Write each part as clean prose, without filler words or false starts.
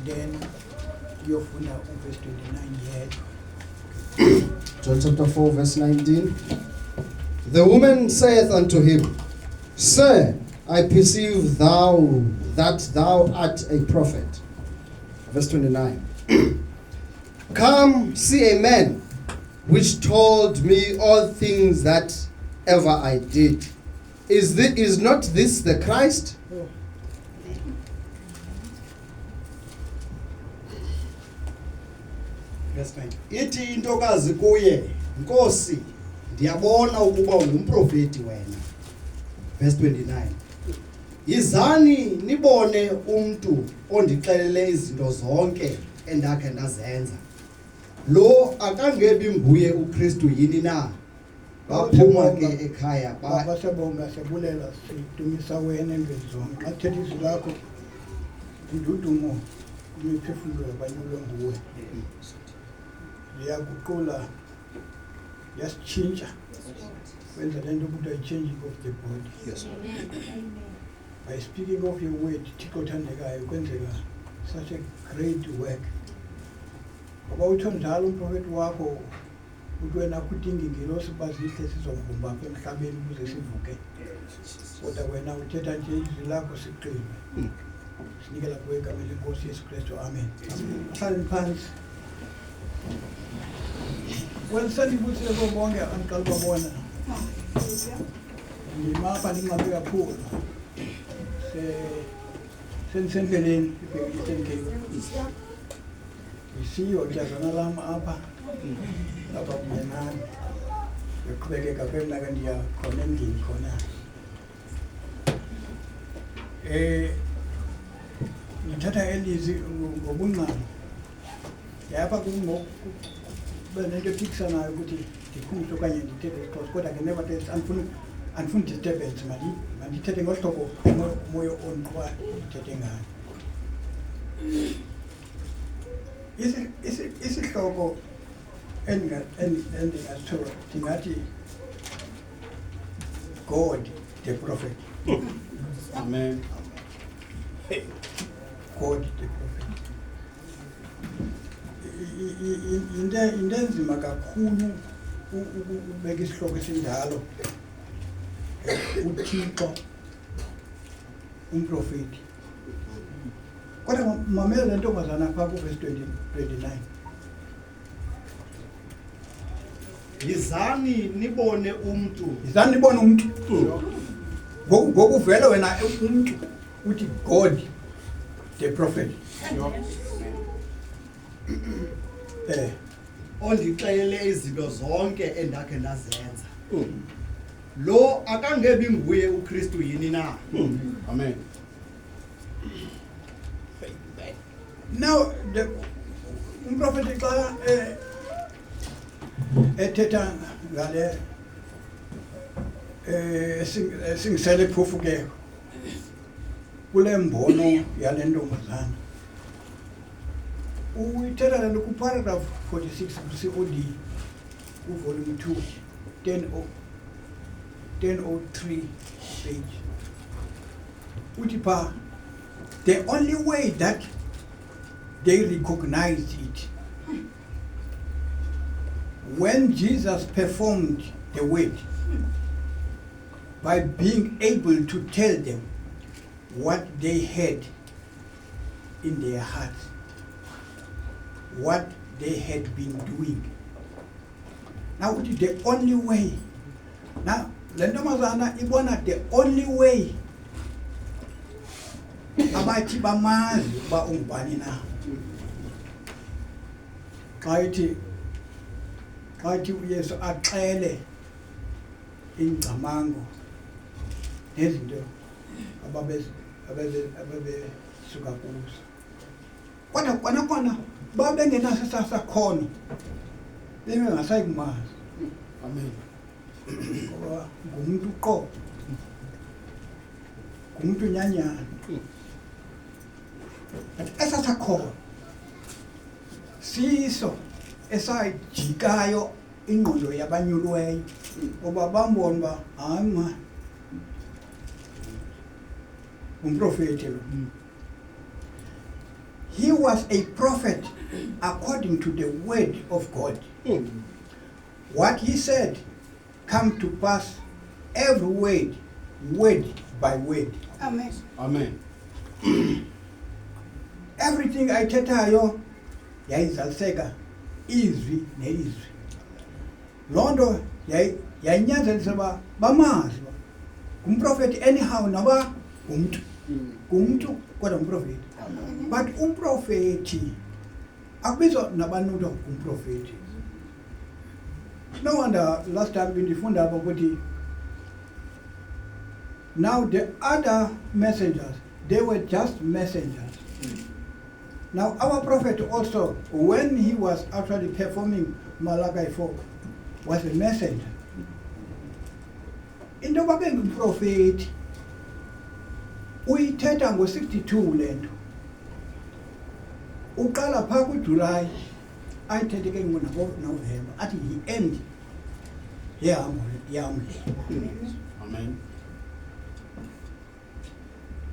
then uyofunda verse 29 yedwa. John chapter 4, verse 19. The woman saith unto him, Sir, I perceive that thou art a prophet. Verse 29. Come, see a man which told me all things that ever I did. Is not this the Christ? Verse 20. Ithi intokazi kuye, Nkosi, ndiyabona ukuba ungumprofeti wena. Verse 29. Yizani nibone umuntu ondixelele izinto zonke endakhe ndazenza. Lo akangebi nguye uKristu yini na? Baphuma ke ekhaya Baba siyabonga siyabulela sidumisa wena endweni zonke. Xa uthetha izwi lakho indudumo imiphefumulo yabanyulwe nguwe. Liyaguqula, liyasitshintsha. Wenza le nto kuthiwa yi-changing of the body. Yes. By speaking of your word, Thixo othandekayo, kwenzeka such a great work. Ngoba utsho njalo umprofeti wakho uthi wena kudinga ingelosi uba zihle sizomvumba apha emhlabeni ukuze sivuke. Kodwa wena uthetha nje izwi lakho siqine. Sinikela kuwe egameni lenkosi Yesu Kristu. Amen. Hlaleni phansi. Sendibusile bonke andiqala ukubabona. Ndimapha ndingabe kakhulu. Sendisendleleni ibhekile eSandton. Isiyo ixazana lam apha lapha kunye nami. Ndiyoqhubekeka kwemna ndiya khona endlini khona. Ndithatha elizwi ngobungqayi. Yapha kungoku benento ephikisanayo ukuthi ndikhumshe okanye ndithethe isiXhosa, kodwa ke nevertheless andifuni disturbance, mandithethe ngohlobo umoya ondiqhuba ndithethe ngayo. Isihloko endingasitsho ndingathi God the prophet. Amen. God the prophet. Into enzima kakhulu ukubeka isihloko esinjalo. uThixo umprofeti. Kodwa mamela le ntombazana phaa kuverse 29. Yizani nibone umuntu. Yizani nibone umuntu. Ngoku vele wena umuntu uthi God the prophet. Ondixelele izinto zonke endakhe ndazenza. Lo akangebi nguye uKristu yini na? Amen. Now the umprofeti xa ethetha ngale singisele phofu ke kule mbono yale ntombazana. Uyithetha le nto kuparagraph 46 COD uvolume 2 1003 page. Uthi pha, the only way that they recognized it when Jesus performed the word by being able to tell them what they had in their hearts, what they had been doing. Now, the only way. Now, le ntombazana ibona the only way abathi bamazi uba ungubani na. Xa ithi uYesu axele ingcamango nezinto ababesuka kuzo. Kodwa kona babengenaso esasakhono bengasayi kumazi. Amen. Ngoba ngumuntu uqobo, ngumuntu nyanyana. Esasakhono siso esayijikayo ingqondo yabanyulweyo ngoba bambona uba hayi ma umprofeti lo. he was a prophet according to the word of God. What he said come to pass every word by word. Amen. Amen. Everything ayithethayo yayizaliseka izwi nezwi. Loo nto yayinyanzelisa uba bamazi uba ngumprofethi anyhow noba ngumntu kodwa ngumprofethi. But umprofethi akubizwa nabantu kuthiwa ngumprofethi. No wonder last time bendifunda apha ukuthi now the other messengers, they were just messengers. Now our prophet also, when he was actually performing Malachi 4, was a messenger. Into babe ngumprofethi uyithetha ngo-62 le nto. Uqala phaa kuJuly ayithethe ke ngoNovember athi yi-end yam le. Amen.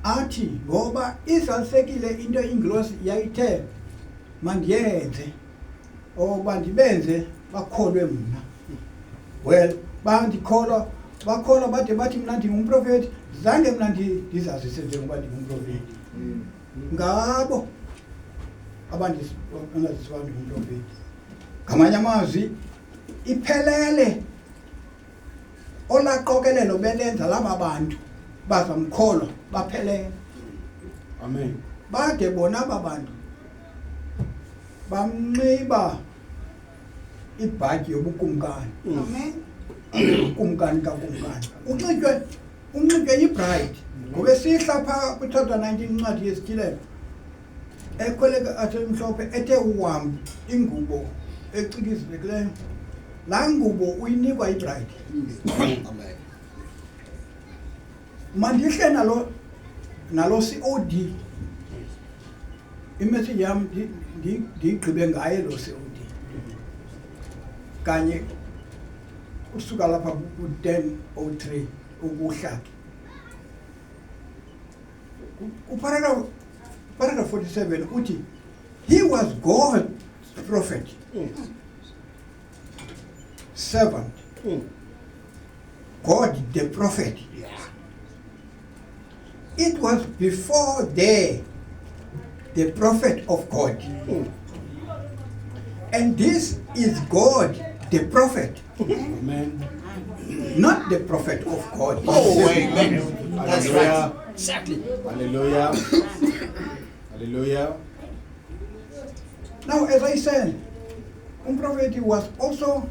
Athi ngoba izalisekile into ingilosi yayithe mandiyenze oba ndibenze bakholwe mna. Well, bandikholwa bakholwa bade bathi mna ndingumprofethi, zange mna ndizazise njengoba ndingumprofethi. Ngabo abandizisiwa ndingumprofethi. Ngamanye amazwi iphelele olaqokelelo belenza laba bantu bazamkholwa baphelele. Amen. Bade bona aba bantu bamnxiba ibhatyi yobukumkani. Amen. Ukumkani kakumkani unxitywe yibride ngoba sihla phaa kuchapter 19 incwadi yesithilelo ekhweleka asemhlophe ethe uhambe ingubo ecikizekileyo. Laa ngubo uyinikwa ibride. Amen. Mandihle nalo COD imessage yam ndigqibe ngaye lo COD kanye usuka lapha ku-10:03 ukuhlaki. Paragraph 47 uthi he was God's prophet, servant, God the prophet. It was before the prophet of God. And this is God the prophet, Amen. not the prophet of God. Oh, amen. That's right. Hallelujah. Exactly. Hallelujah. Hallelujah. Now, as I said, prophet was also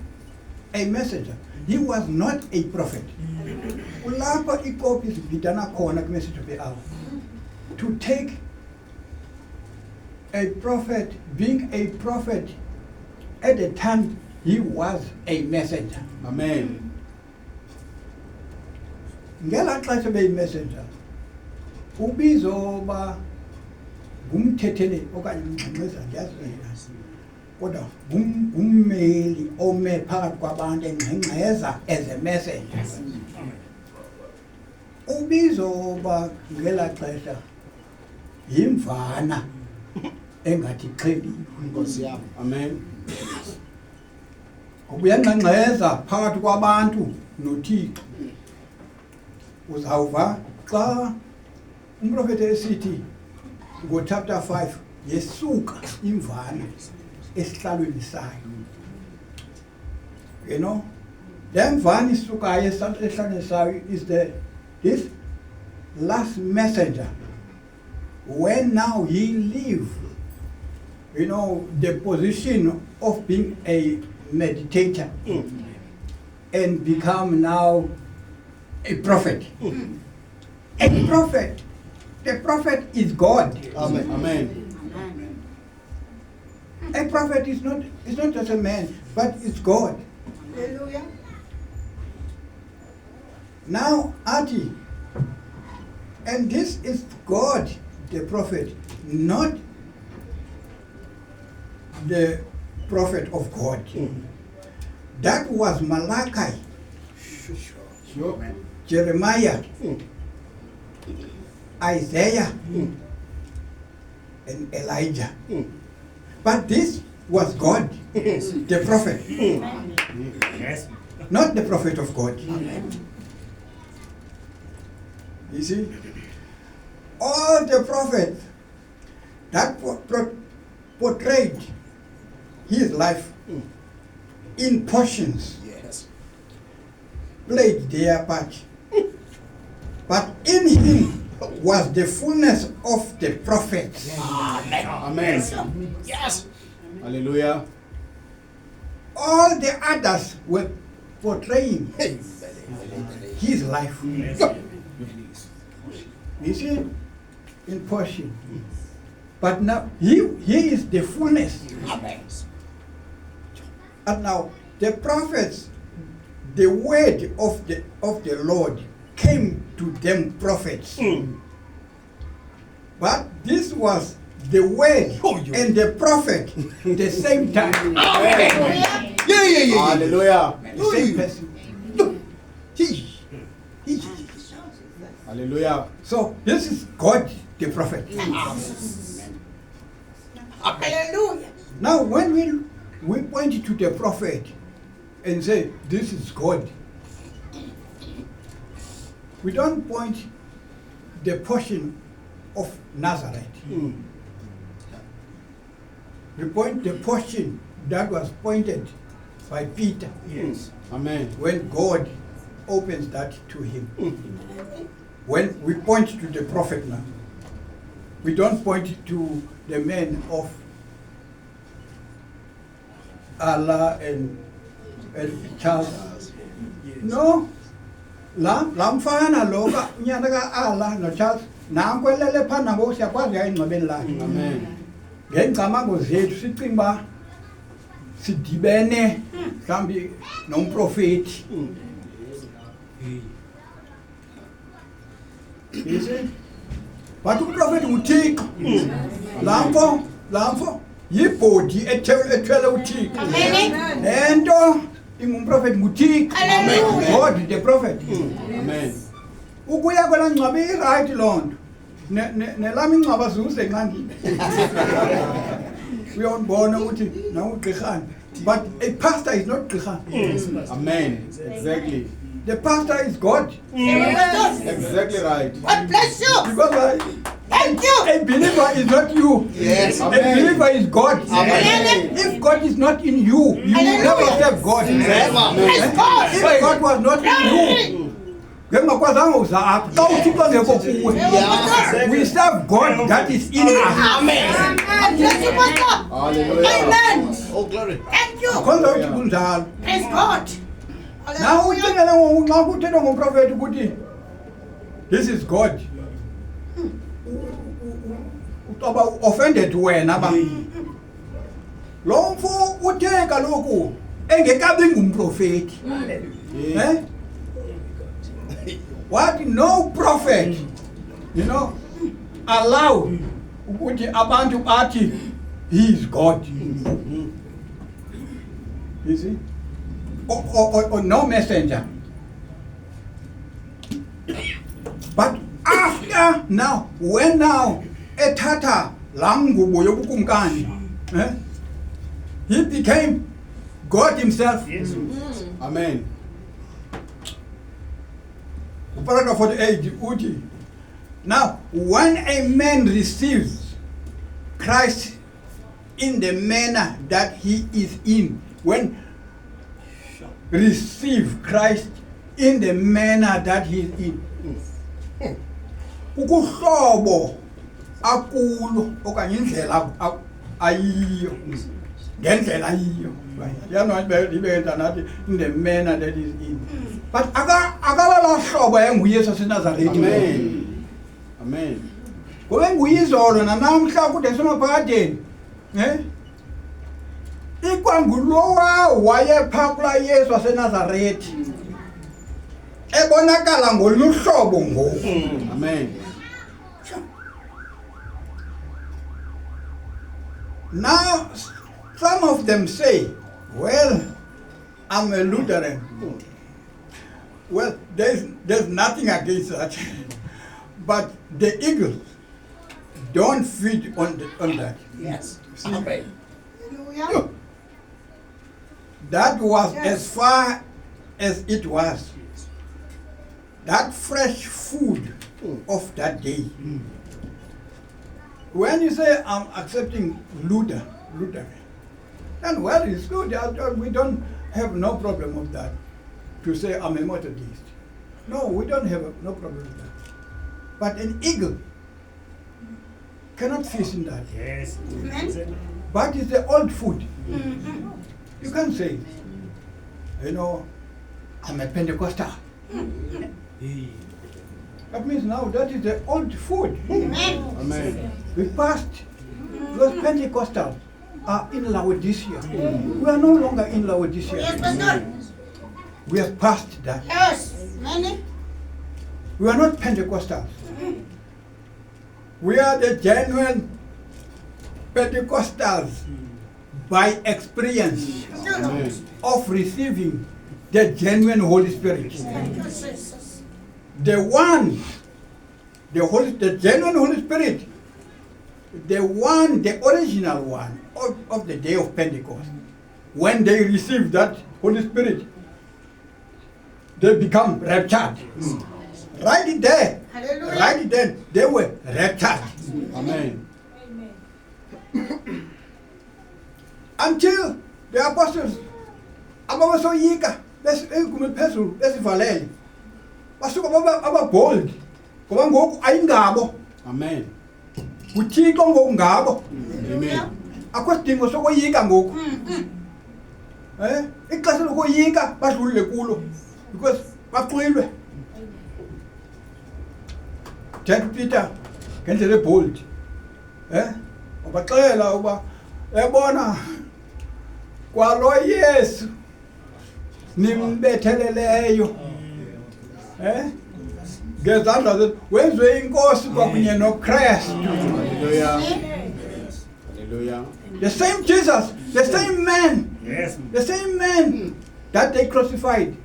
a messenger. He was not a prophet. Ulapha ikopi zibhidana khona ku-message of the hour. To take a prophet, being a prophet, at the time he was a messenger. Amen. Ngela xesha beyi-messenger, ubizoba ngumthetheli okanye umngxengxeza ndiyazi kodwa ngummeli ome phakathi kwabantu engxengxeza as a messenger. Ubizoba ngela xesha yimvana engathi xheliwe. Nkosi yami. Amen. Ubuyangxengxeza phakathi kwabantu noThixo. Uzawuva xa umprofeti esithi ngo-chapter 5 yesuka imvana esihlalweni sayo. You know, le mvana isukayo esihlalweni sayo is this last messenger. When now he leave, you know, the position of being a meditator and become now a prophet. A prophet. The prophet is God. Amen. Amen. A prophet is not just a man, but it's God. Hallelujah. Now, Ati, and this is God, the prophet, not the prophet of God. That was Malachi, Sure. Jeremiah, Isaiah, and Elijah. But this was God, the prophet, Yes. not the prophet of God. You see, all the prophets that portrayed his life in portions Yes. played their part. But in him was the fullness of the prophets. Amen. Yes. Hallelujah. All the others were portraying his life. You see, in portion. But now he is the fullness. And now the prophets, the word of the Lord came to them prophets. But this was the word and the prophet the same time. Hallelujah. The same person. He. Hallelujah. So this is God the prophet. Hallelujah. Now when we point to the prophet and say this is God, we don't point the portion of Nazareth. We point the portion that was pointed by Peter Yes. Amen. when God opens that to him. When we point to the prophet now, we don't point to the men of Allah and Charles. No. La mfana loka nyana ka Allah no Charles nankwelele phana ngo siyakwazi ayingcwabeni lakhe. Amen. Ngengcamago zethu sicimba sidibene mhlambi nomprofeti. You see? But umprofeti uThixo. Lamfo yibhodi ethwele uThixo. Amen. Lento ingumprofeti uThixo. Hallelujah. God the prophet. Amen. Ukuya kwela ngcwabe right lonto. Nelami ingcwaba zuse nqandi. Uyawubona ukuthi nawu ugqirhana. But a pastor is not ugqirhana. Amen. Exactly. The pastor is God. Exactly right. God bless you. Because Thank you. a believer is not you. Yes. A believer is God. Amen. If God is not in you, you will never serve God. Praise God. If God was not in you, we serve God that is in us. Amen. God bless you, Pastor. Hallelujah. Amen. Oh, glory. Thank you. Khonza uthi kunjalo. Praise God. Now Hallelujah. ucingele nxa kuthethwa ngomprofeti ukuthi this is God. Uba offended wena ba. Lo mfo uthe kaloku engekabi ngumprofeti. Yeah. Eh? What no prophet, allow ukuthi abantu bathi he is God. You see? Or no messenger. But after now, when now ethatha langubo yobukumkani, he became God himself. Yes. Amen. Paragraph 48, uthi, now when a man receives Christ in the manner that he is in, when receive Christ in the manner that he is in, ukuhlobo akulo okanye indlela ayiyo ngendlela ayiyo yanibenta nathi in the manner that is in, but akalala hlobo enguyesu waseNazaretha. Amen. Amen. Ngoba enguyizolo nanamhla kude semaphakadeni ikwangulowa wayephakula Yesu waseNazaretha ebonakala ngoluhlobo ngoku. Amen. Now some of them say, well, I'm a Lutheran. Well, there's nothing against that. But the eagles don't feed on that. Yes. See? Hallelujah. That was Yes. as far as it was. That fresh food of that day. When you say I'm accepting Luther, then well, it's good. We don't have no problem with that. To say I'm a Methodist. No, we don't have no problem with that. But an eagle cannot feast in that. Yes. Amen. But it's the old food. You can't say, I'm a Pentecostal. That means now that is the old food. Amen. Amen. We passed. Those Pentecostals are in Laodicea. We are no longer in Yes, Laodicea. Pastor. We have passed that. Yes. Amen. We are not Pentecostals. We are the genuine Pentecostals by experience Amen. of receiving the genuine Holy Spirit. Thank you, Jesus. The genuine Holy Spirit, the original one of the day of Pentecost. When they receive that Holy Spirit, they become raptured. Right there, Hallelujah. right then, they were raptured. Amen. Until the apostles, abawasoyika phezulu besivalele, basuka baba bold, ngoba ngoku ayingabo, Amen. uThixo ngoku ngabo. Amen. Akho sidingo sokoyika ngoku. Ixesha lokoyika badlulile kulo because baxwilwe. Jack Peter ngendlela ebold. Ubaxela uba ebona kwalo Yesu nimbetheleleyo. Ngezandla zethu wenziwe inkosi kwakunye noKristu. Hallelujah. Hallelujah. The same Jesus, the same man, Yes. the same man that they crucified.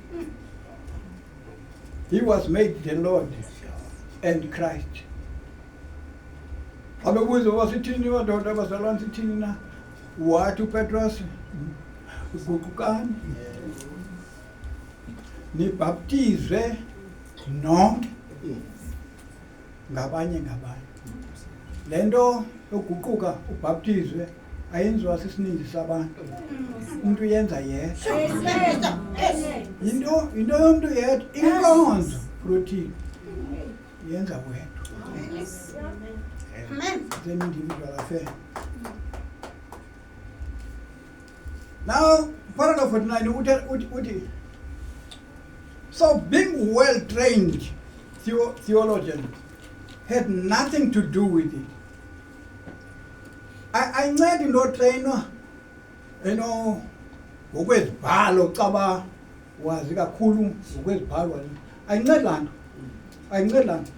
He was made the Lord and Christ. Abebuzo wasithini wadoda bazalwane sithini na? Wathi uPetros gugukani. Nibaptizwe nonke ngabanye. Lento yoguquka ubaptizwe ayenziwa sisininzi sabantu. Umuntu yenza yedwa. Yes, Pastor. Yes. Into yomuntu yedwa inkonzo protein yenza wedwa. Amen. It's an individual affair. Now, paragraph 49, uthi, so being well-trained theologian had nothing to do with it. I made no trainer, ngokwezibhalo caba wazi kakhulu ngokwezibhalo. Ayincedi lanto.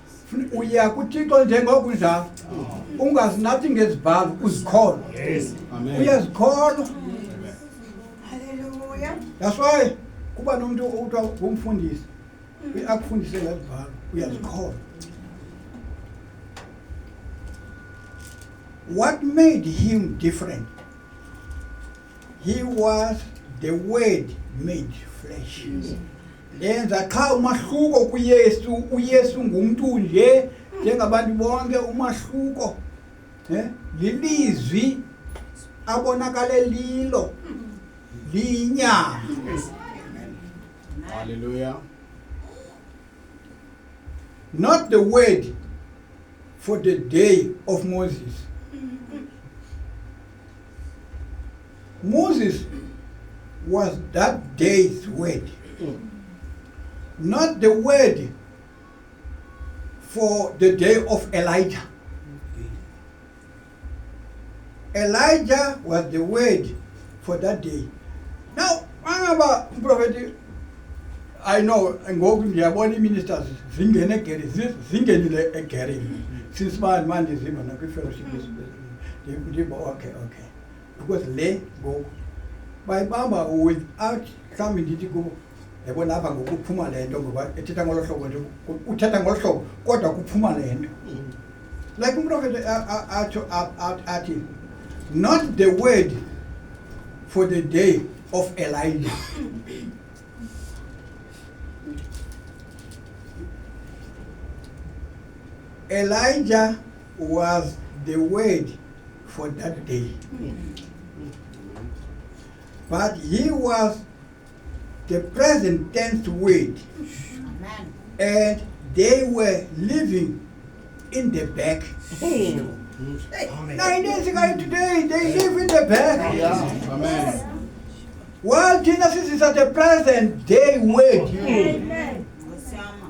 Uya kuThixo njengoko njalo. Ungazi nathi ngezibhalo uzikholwa. Yes. Amen. Uyazikholwa. Hallelujah. That's why kuba nomuntu uthiwa ngumfundisi. Akufundise ngezibhalo uyazikholwa. What made him different? He was the Word made flesh. Yenza cha umahluko kuYesu, uYesu ngumuntu nje njengabantu bonke umahluko. Lilizwi abonakale lilo. Linyama. Hallelujah. Not the word for the day of Moses. Moses was that day's word. Not the word for the day of Elijah. Elijah was the word for that day. Now, remember, prophet, I know, ngoku ndiyabona ministers zingene zingenile egere since man ndizima nakwi-fellowship ndiba okay because le ngoku bayibamba without mhlawumbi ndithi kubo yabona apha ngoku kuphuma le nto ngoba ethetha ngolo hlobo nje uthetha ngolo hlobo kodwa kuphuma le nto Like umprofeti athi, not the word for the day of Elijah. Elijah was the word for that day. But he was the present tense word, Amen. and they were living in the back. Nine days ago today, they live in the back. Amen. Well, Genesis is at the present day word.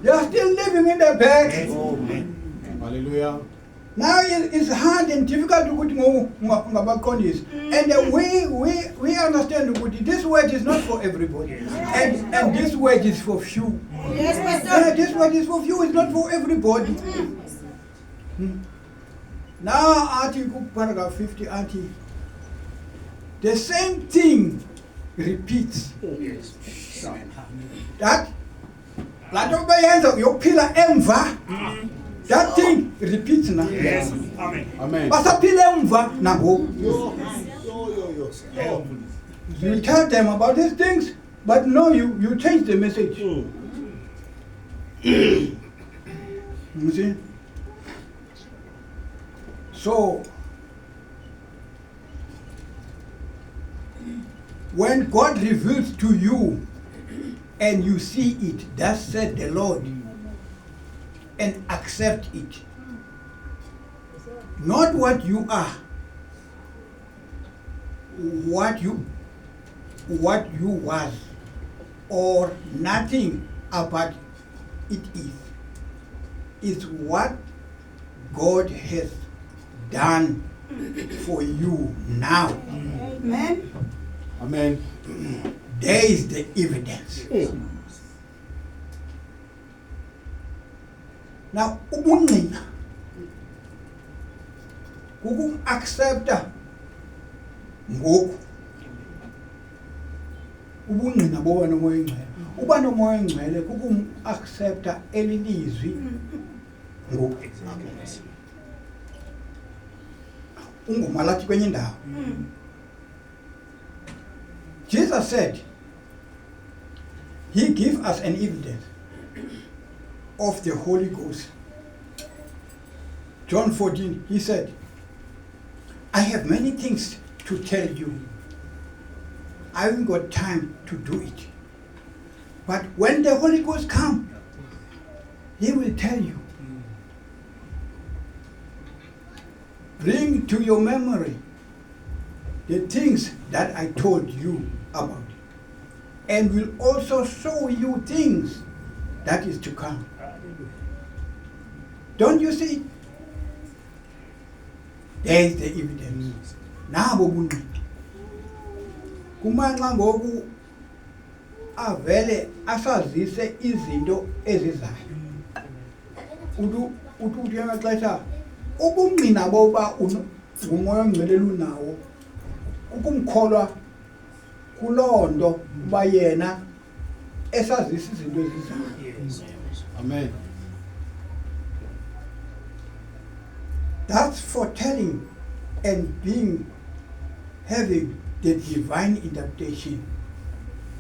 They are still living in the back. Hallelujah. Now it's hard and difficult to put ngabakhonisi. And we understand that this word is not for everybody. And this word is for few. Yes, Pastor. This word is for few, it's not for everybody. Now, Article paragraph 50, the same thing repeats. That that thing repeats now. Yes. Amen. Amen. You tell them about these things, but no, you change the message. You see? So, when God reveals to you and you see it, thus said the Lord, and accept it. Not what you are, what you was, or nothing about it is. It's what God has done for you now. Amen. Amen. There is the evidence. Now, ubungqina kukum-accepta ngoku. Ubungqina boba nomoya oyingcwele. Uba nomoya oyingcwele kukum-accepta elilizwi ngoku. Ungumalathi kwenye indawo. Jesus said, He gave us an evidence of the Holy Ghost. John 14, He said, I have many things to tell you. I haven't got time to do it. But when the Holy Ghost comes, He will tell you. Bring to your memory the things that I told you about, and will also show you things that is to come. Don't you see? There is the evidence. Nabo bunqina. Kumanxa ngoku avele asazise izinto ezizayo. Uthi amaxesha ubungqina boba umoya ongcwele lunawo ukumkholwa kulonto uba yena esazisa izinto ezizayo. Amen. That's foretelling and having the divine interpretation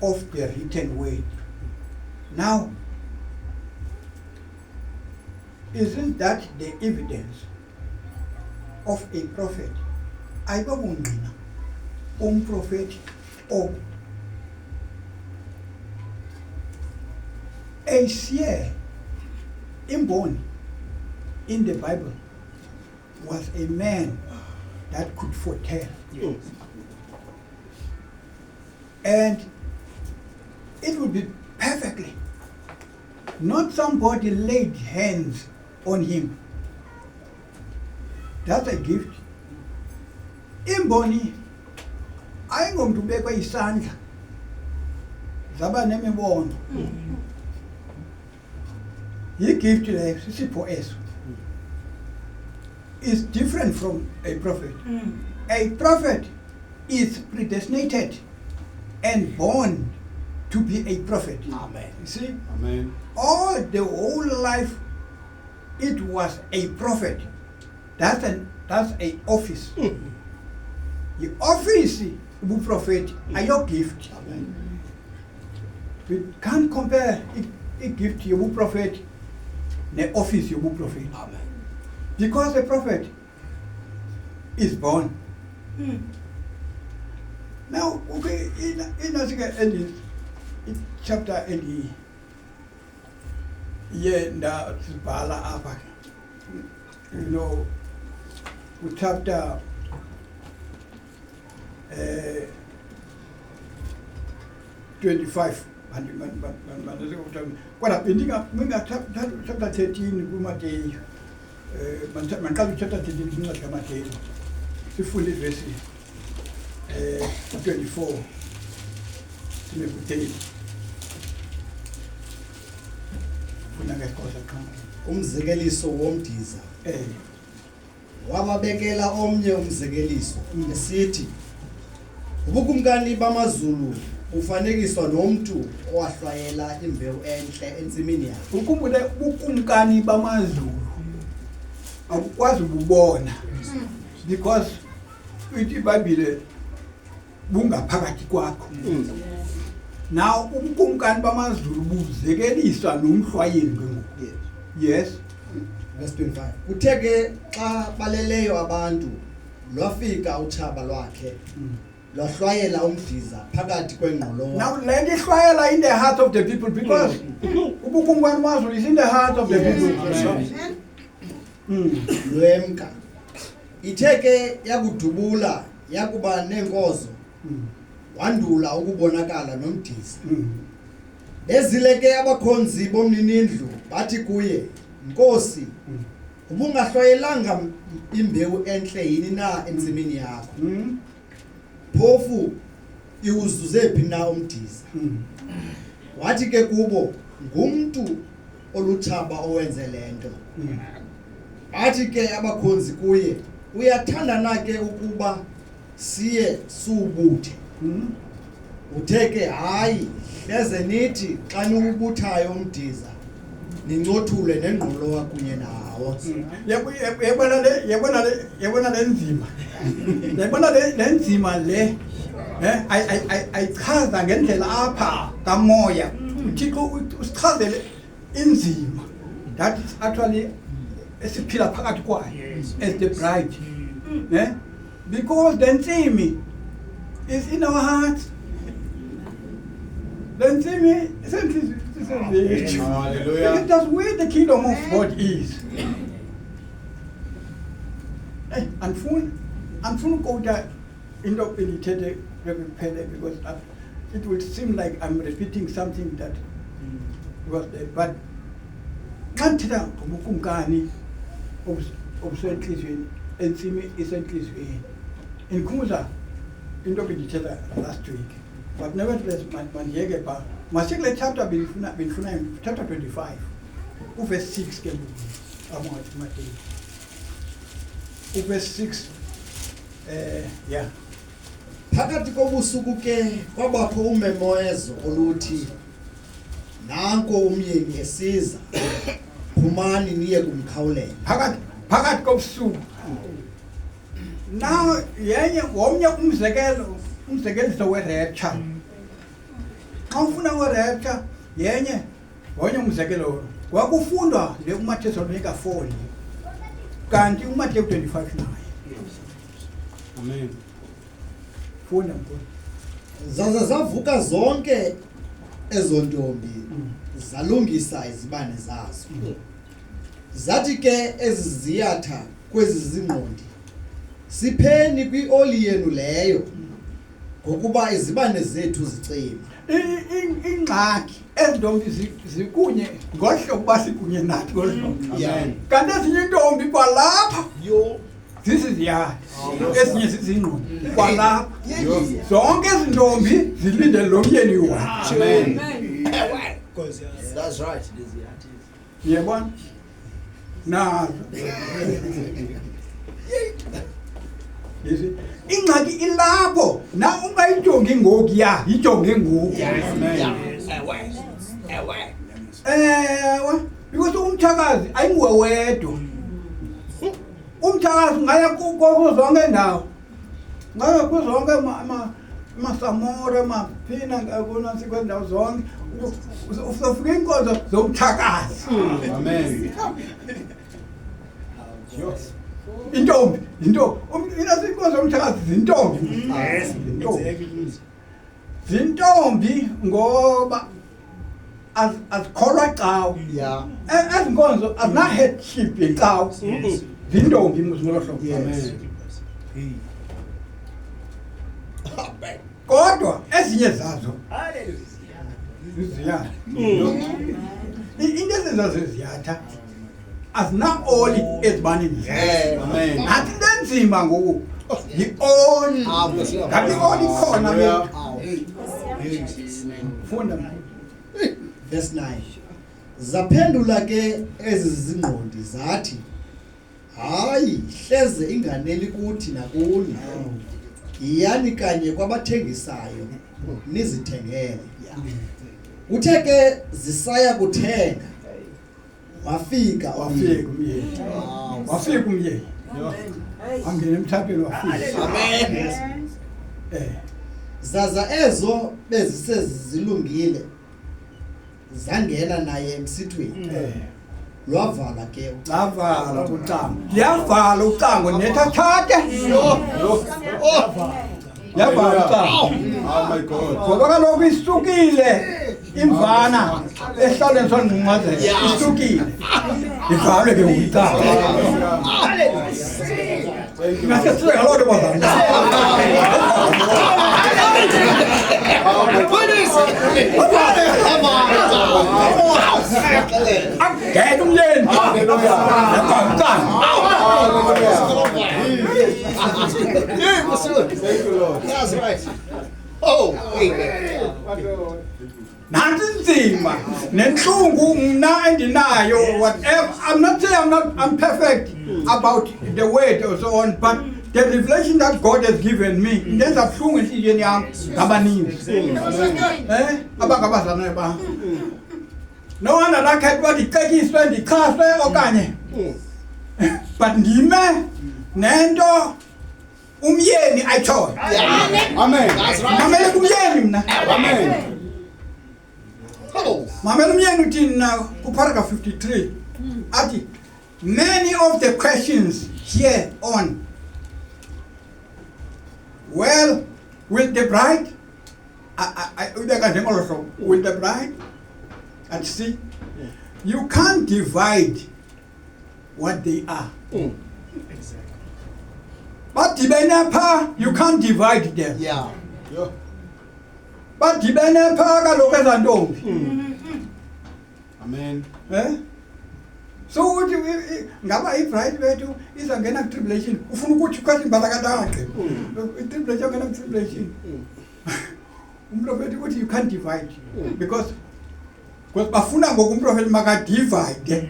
of the written word. Now, isn't that the evidence of a prophet? Ayibabungqina umprofeti or a seer, imboni in the Bible was a man that could foretell. And it would be perfectly, not somebody laid hands on him. That's a gift. Imboni ayingomntu ubekwe isandla zaba nemibono. Yigift leyo sisipho eso. Is different from a prophet. A prophet is predestinated and born to be a prophet. Amen. You see? Amen. All the whole life it was a prophet that's a office. The office ubuprofeti ayo gift. We can't compare a gift yobuprofeti ne office yobuprofeti. Because the prophet is born. Now, okay, in chapter 80, yeah, you know, with chapter 25. What happened? Chapter 13, man kan chapter 13 kunga Matthew. Sifundile verse 24. Simekutheni. Funa ngesikhosa qha. Umzekeliso womdiza. Wababekela omnye umzekeliso esithi ubukumkani bamazulu ufanekiswa nomuntu owahlwayela imbewu enhle entsimini yakhe. Ukhumbule ubukumkani bamazulu awukwazi ukubona because ithi iBhayibhile bungaphakathi kwakho. Now ubukumkani bamazulu buzekeliswa nomhlwayeli ngoku. Yes. Verse 25. Kutheke xa baleleyo abantu lwafika utshaba lwakhe lwahlwayela umdiza phakathi kwengqolowa. Now let it hlwayela in the heart of the people because ubukumkani bamazulu is in the heart of the people. Lwemka itheke yakudubula yakuba nenkozo wandula ukubonakala nomdiza. Bezileke abakhonzi bomninindlu bathi kuye Nkosi ubungahlwayelanga imbewu enhle yini na entsimini yakho. Phofu iwuzuze phi na umdiza. Wathi ke kubo ngumntu olutshaba owenze lento. Athi ke abakhonzi kuye uyathanda na ke ukuba siye subuthe. Utheke hayi hleze nithi xa niwubuthayo umdiza nincothule nengqolowa kunye nawo. Yabona le nzima. Yabona le nzima le. Ayichaza ngendlela apha kamoya. Uthixo usichazele inzima. That is actually esiphila phakathi kwayo as the bride. Because the ntsimi is in our hearts. The ntsimi is Hallelujah. that's where the kingdom of God is. Andifuna ukota into elithethe bekuphele because it will seem like I'm repeating something that was there. But xa ndithetha ngobukumkani obusentliziyweni entsimi isentliziyweni indikhumbuza into ebendithetha last week. But nevertheless, mandiyeke phaa masikule chapter benifuna chapter 25 uverse 6 ke Matthew uverse 6 yeah. Phakathi kobusuku ke kwabakho umemoyezo oluthi nanko umyeni esiza phumani niye kumkhawulela. Phakathi kobusuku. Now yenye womnye umzekeliso we-rapture. Xa ufuna we-rapture yenye wonye umzekelo wakufundwa le uMathesalonika 4 kanti uMathewu 25 naye. Amen. Funda mkhulu. Zaza zavuka zonke ezo ntombi zalungisa izibane zazo. Zathi ke eziziyatha kwezi zingqondi sipheni kwioli yenu leyo ngokuba izibane zethu zicima. Ingxaki ezintombi zikunye ngohlobo basikunye nathi ngohlobo. Amen. Kanti ezinye intombi kwalapha zisiziyatha ezinye zizingqondo kwalapha zonke ezintombi zilindele lo myeni wakhe. Amen. That's right. Yebona nazo ingxaki ilapho na ungayijongi ngoku ya yijonge ngoku. Ewe because umthakazi ayinguwe wedwa umthakazi ngaya kuzo zonke indawo ngaya kuzo zonke masamora maphina ngakona sikwendawo zonke ufika inkonzo zomthakazi. Amen. Intombi inkonzo zomthakazi zintombi. Yes, Intombi. exactly. Zintombi ngoba azikholwa cawo. Yeah. Ezinkonzo azina headship yecawo. Zintombi musingolo. Amen. Kodwa ezinye zazo ziyatha. Into ezizaziyatha azina oli ezibanini. Amen. Athi lenzima ngoku. Yi-oli. Ngathi oli khona mina. Funda. Verse 9. Zaphendula ke ezi zingqondi zathi, hayi hleze inganeli kuthi nakuni. Yiyani kanye kwabathengisayo nizithengele. Uthe ke zisaya kuthenga. Wafika Umyeni. Wafika umyeni. Angene emthapheni wafika. Amen. Zaza ezo bezisezilungile zangena naye emsithweni. Lwavala ke Lavala ucango. Liyavala ucango nethathathe. Yavala ucango. Oh my God. Ngoba kaloku isukile imvana ehlalweni sonqunqazela. Isukile. Ivalwe ke ucango. Ngase size ngaloo bazana. Angena umyeni. Thank you, Lord. That's right. Oh, amen. Nansi nzima nenhlungu mna endinayo whatever. I'm not saying I'm perfect about the word or so on, but the revelation that God has given me ndenza buhlungu enhliziyweni yami ngabaningi. Abangabazana ba. No one akakhetha ukuthi icekiswe ndichaswe okanye. But ndime nento umyeni ayichoyo. Amen. That's right. Mamele kumyeni mna. Amen. Oh. Mamela umyeni uthi na kuparagraph 53 athi many of the questions here on, well, will the bride will the bride and see, you can't divide what they are. But you can't divide them. Yeah. But kaloku ezantombi. Amen. So uthi ngaba ibride bethu izangena ku-tribulation ufuna ukuthi kwathi imbalakadaqe i-tribulation ngena ku-tribulation. Umprofeti uthi you can't divide because bafuna ngoku umprofeti makadivide.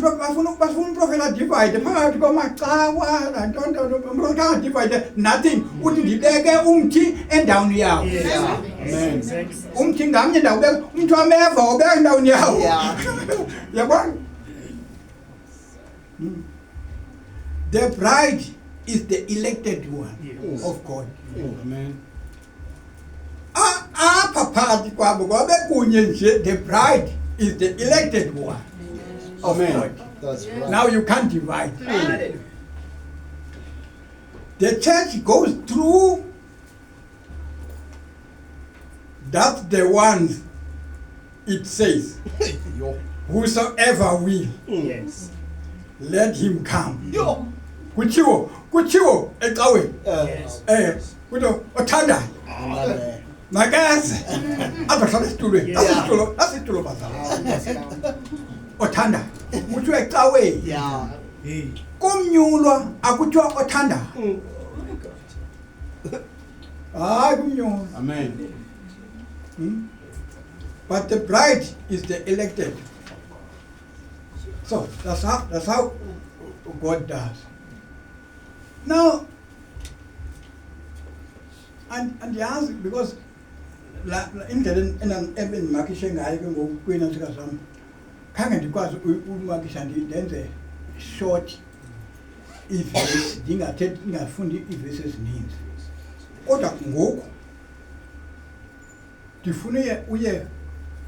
Bafuna umprofeti adivide phakathi kwamacawa nantonto. Umprofeti angadivide nothing uthi ndibeke umthi endaweni yawo. Amen. Umthi ngamnye ndawubeka umthi wameva ubeka endaweni yawo. Yabona? The bride is the elected one of God. Amen. Apha phakathi kwabo kwabe kunye nje the bride is the elected one of Amen. God. That's right. Now you can't divide. The church goes through. That's the ones it says, whosoever will, Yes. let him come. Kuchiwo ecaweni. Kuto othanda. Makazi. Abahlala esitulweni. Asitulo bazala. Othanda. Kuthiwa ecaweni. Yeah. Kumnyulwa akuthiwa othanda. Hayi kumnyulwa. Amen. But the bride is the elected. So that's how God does. Now, and the answer, because indlela engimakishe ngayo ke ngokuqina sika sami khange ndikwazi umakisha ndenze short ivesi, ndingafundi iivesi ezininzi. Kodwa ngoku ndifuna uye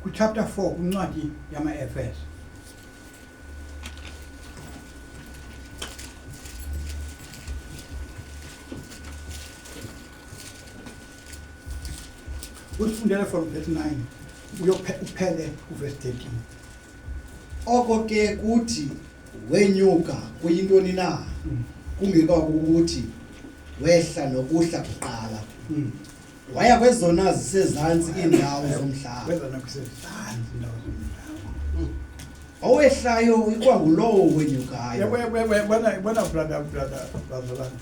kuchapter 4 kwincwadi yama-Efeso. Usifundele from verse 9 uphele kuverse 13. Oko ke kuthi wenyuka kuyintoni na kungekho ukuthi wehla nokuhla kuqala waya kwezona zisezantsi iindawo zomhlaba Kwezona kusezantsi indawo zomhlaba. owehlayo ikwangulowo wenyukayo. Bona brother Zolani.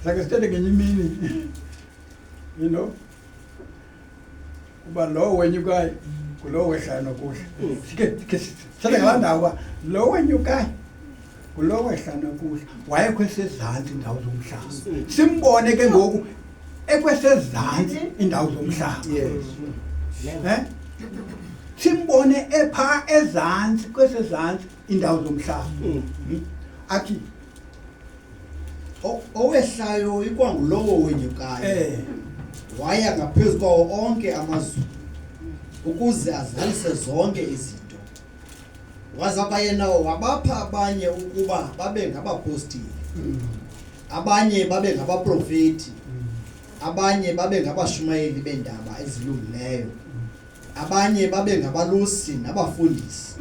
Sake sithethe ngenye imini. You know? Kuba lo wenyukayo kulo wehlayo nokuhla. Sike sithethe ngalaa ndawo uba lo wenyukayo kulo wehla nokuhla wayekwesezantsi indawo zomhlaba. Simbone ke ngoku ekwesezantsi indawo zomhlaba. Yes. Simbone epha ezantsi kwesezantsi indawo zomhlaba. Athi Owehlayo ikwangulowo wenyukayo. Waya ngaphezu kwawo onke amazulu ukuze azalise zonke izinto. Waza kwayena wabapha abanye ukuba babe ngabapostili, abanye babe ngabaprofeti, abanye babe ngabashumayeli beendaba ezilungileyo, abanye babe ngabalusi nabafundisi,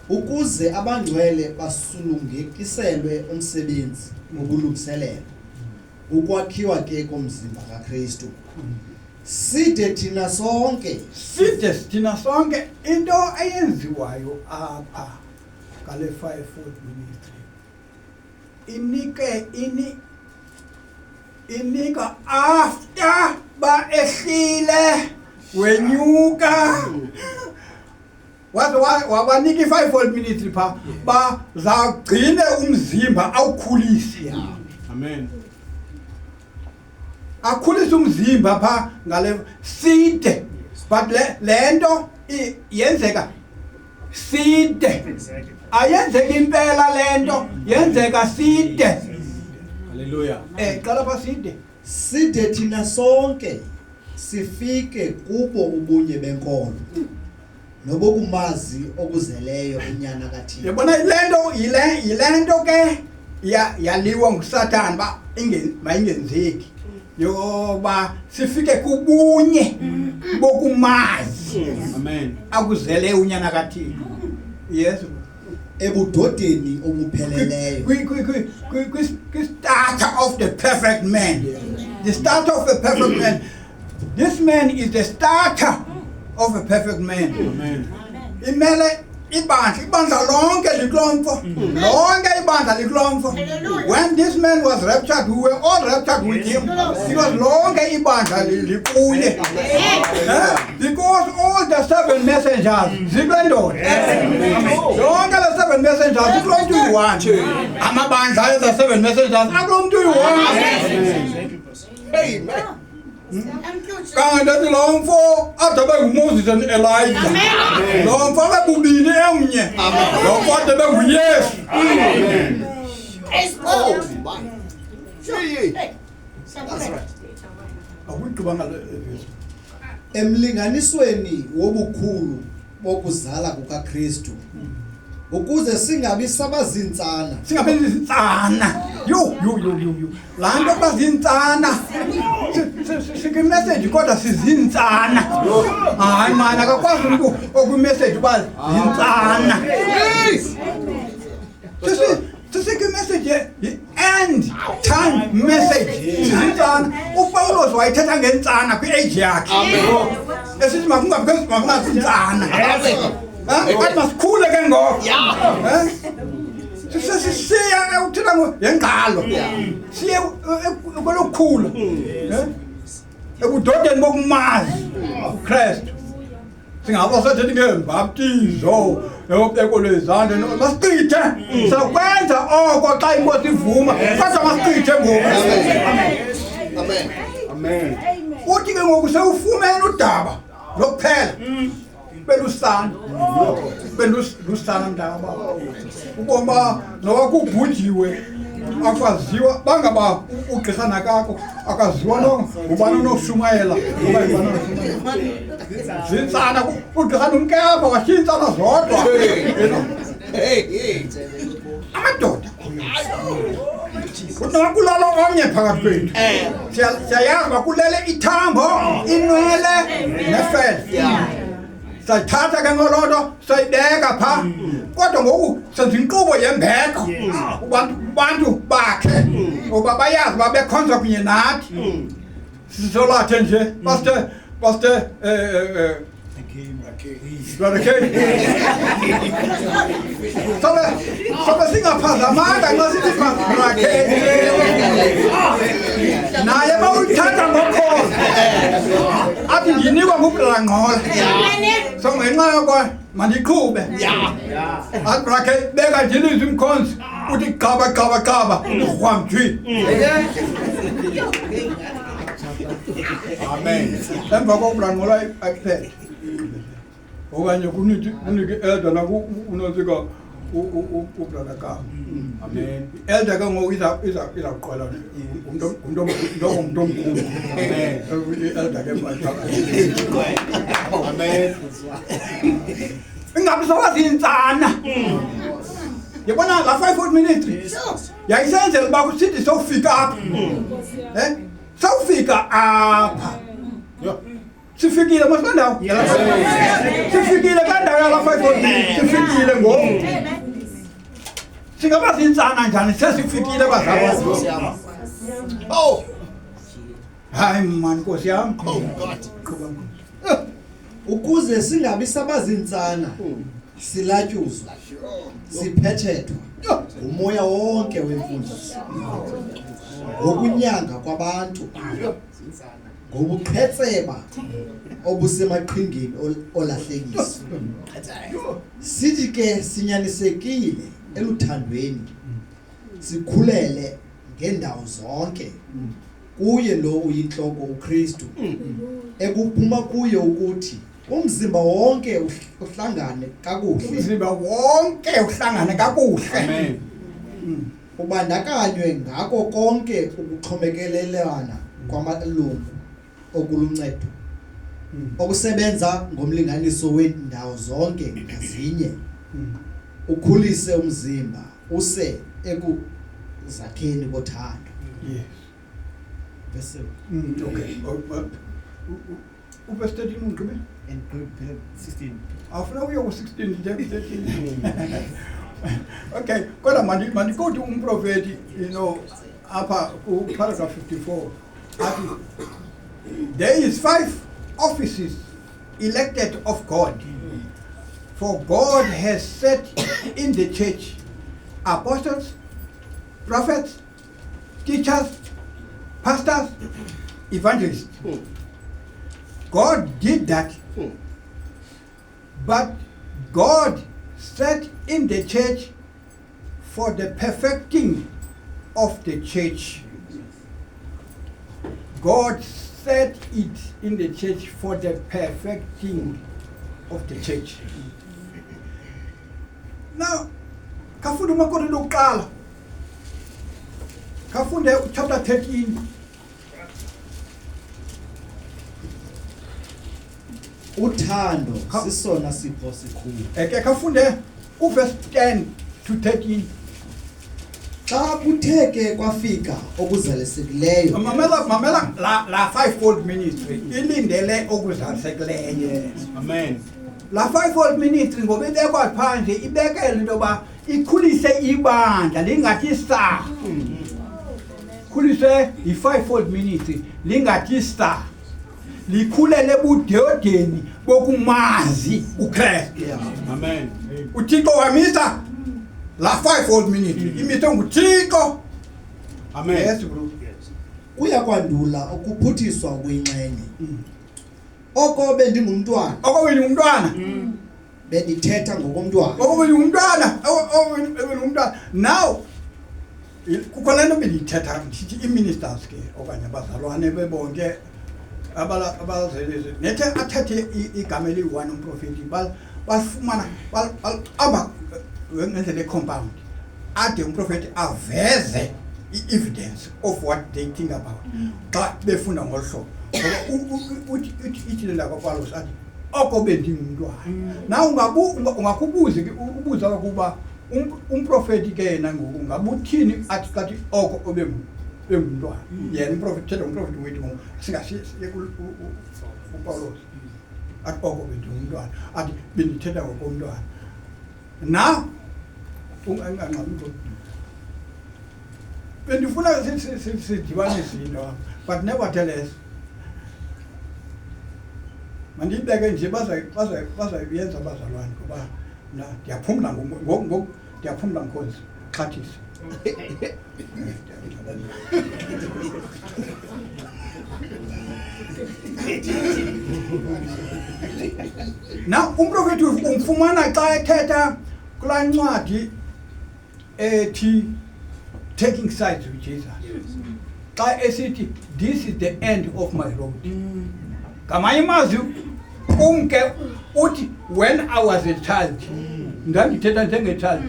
ukuze abangcwele basulungekiselwe umsebenzi wobulungiselelo, ukwakhiwa ke komzimba kaKristu. Side thina sonke into eyenziwayo apha ngale fivefold ministry inika after ba ehlile wenyuka wabanika i-fivefold ministry pha bazagcine umzimba awukhulise. Amen. Akhulisa umzimba pha ngale side, but lento yenzeka side, ayenzeka impela lento yenzeka side. Hallelujah. Qala pha side. Side thina sonke sifike kubo ubunye benkolo nobokumazi okuzeleyo inyana kaThixo. Yabona yilento ke yaliwa nguSathane ba mayingenzeki yoba sifike kubunye bokumazi. Amen. Akuzele unyana kaThixo. Yes. Ebudodeni obupheleleyo. Starter of the perfect man. The starter of the perfect man. This man is the starter of a perfect man. Amen. Imele ibandla lonke liklomfo. Lonke ibandla liklomfo. When this man was raptured, we were all raptured with him. Because lonke ibandla likuye. Because all the 7 messengers zikwendoda. Lonke the 7 messengers ziklomntu yi-1. Amabandla the 7 messengers aklomntu yi-1. Amen. Kanti lo mfo adabe nguMoses and Elijah. Lo mfo akabubini emnye. Lo mfo adabe nguYesu. Amen. Oh my. That's right. Awuqhuba ngalezo. Emlinganisweni wobukhulu bokuzala kukaKristu ukuze singabi sabazintsana. Singabe izintsana. Yo. Lanto bazintsana. Sike message kodwa sizintsana. Hayi man akakwazi umuntu oku message uba zintsana. Sike message end time message. Sizintsana. uPaulos wayithetha ngentsana kwi-age yakhe. Esithi makungazintsana. Athi masikhule ke ngoko. Sisiya uthetha ngengqalo. Siye kwelokukhula. Ebudodeni bokumazi uKristu. Singaba sathethi ngembaptizo, ekolezandla masichithe. Sakwenza oko xa inkosi ivuma. Kodwa masichithe ngoku. Amen. Amen. Uthi ke ngoku sewufumene udaba lokuphela. belusana belusana mntaba ukuba noba kubhujiwe akwaziwa bangaba ugqirha nakakho akaziwa no ubani onoshumayela uba ibani onoshumayela zintsana ugqirha nomkepha washintsana zodwa amadoda kunoba kulala omnye phakathi kwethu siyayazi uba kulele ithambo inwele nefele sayithatha ke ngolonto sayibeka phaa kodwa ngoku senza inkqubo yembeko abantu bakhe uba bayazi uba bekhonza kunye nathi sisolathe nje baste sobe singaphazamanga nxa sithi rakhe naye bawuyithatha ngokhoza athi ndinikwa ngubhlangqola so ngenxa yoko mandiqhube athi rakhe beka ndilizwe umkhonzi uthi gaba urhwamjwi Amen. emva kobhlangqola ayiphethe okanye kunike elder nakunozika ubrother Kama. Amen. Elder ke ngoku izaqola umuntu omkhulu. Amen. Elder ke Amen. ingabe sawazintsana yabona la 5 minutes yayisenzela uba kusithi sowufika apha sawufika apha sifikile masandawo sifikile kandawo yala 5 sifikile ngoku singaba zintsana njani sesifikile bazalwane hayi man Nkosi yami ukuze singabi sabazintsana silatyuzwa siphethethwa umoya wonke wemfundiso ngokunyanga kwabantu ngobuqhetseba obusemaqhingeni olahlekiso sithi ke sinyanisekile eluthandweni sikhulele ngendawo zonke kuye lo uyinhloko uKristu ekuphuma kuye ukuthi umzimba wonke uhlangane kakuhle umzimba wonke uhlangane kakuhle Amen. ubandakanywe ngako konke ukuxhomekelelana kwamalungu okuluncedo okusebenza ngomlinganiso wendawo zonke ngazinye ukhulise umzimba use ekuzakheni kothando. Yes. Verse Okay. Verse 13 ungqibe? and 16. Afuna uye ku-16 nje 13. Okay, kodwa mandikuthi umprofeti apha ku-paragraph 54 athi there is 5 offices elected of God, for God has set in the church apostles, prophets, teachers, pastors, evangelists. God did that, but God set in the church for the perfecting of the church. God set it in the church for the perfecting of the church. Now, kafunde uMaKorinte okuqala. Kafunde chapter 13. Uthando sisona sipho sikhulu. Eke kafunde verse 10 to 13. Xa kutheke kwafika okuzalisekileyo. Mamela la fivefold ministry ilindele okuzalisekileyo. Yes. Amen. La fivefold ministry ngoba ibekwa phandle ibekela into yoba ikhulise ibandla lingathi star. Khulise i-fivefold ministry lingathi star. Likhulele budodeni bokumazi uKristu. Amen. uThixo wamisa la fivefold ministry imise nguThixo. Amen. Yes bro. Kuyakwandula ukuphuthiswa kwinxenye. Oko bendingumntwana. Oko wena umntwana. Bendithetha ngokomntwana. Oko wena umntwana. Wena umntwana. Now kukho lento bendithetha ndithi i-ministers ke okanye abazalwane bebonke abazeleze nethe athathe igama eliyi-1 umprofeti balifumana aba ngendlela e-compound ade umprofeti aveze i-evidence of what they think about xa befunda ngolu hlobo ngoba ithi le ndakwaPawulos athi oko bendingumntwana na ungakubuza ubuza ukuba umprofeti ke yena ngoku ngabuthini athi kathi oko obengumntwana yena umprofeti thetha umprofeti wethu singasiye uPawulos athi oko bendingumntwana athi bendithetha ngokomntwana na unganqabi bendifuna sidibanise into but nevertheless mandibeke nje bazayenza abazalwane ngoba na ndiyaphumla ngoku ndiyaphumla Nkosi xhathisa na umprofeti umfumana xa ethetha kulaa ncwadi ethi taking sides with Jesus xa esithi this is the end of my road ngamanye amazwi umke uthi when I was a child ndandithetha njenge-child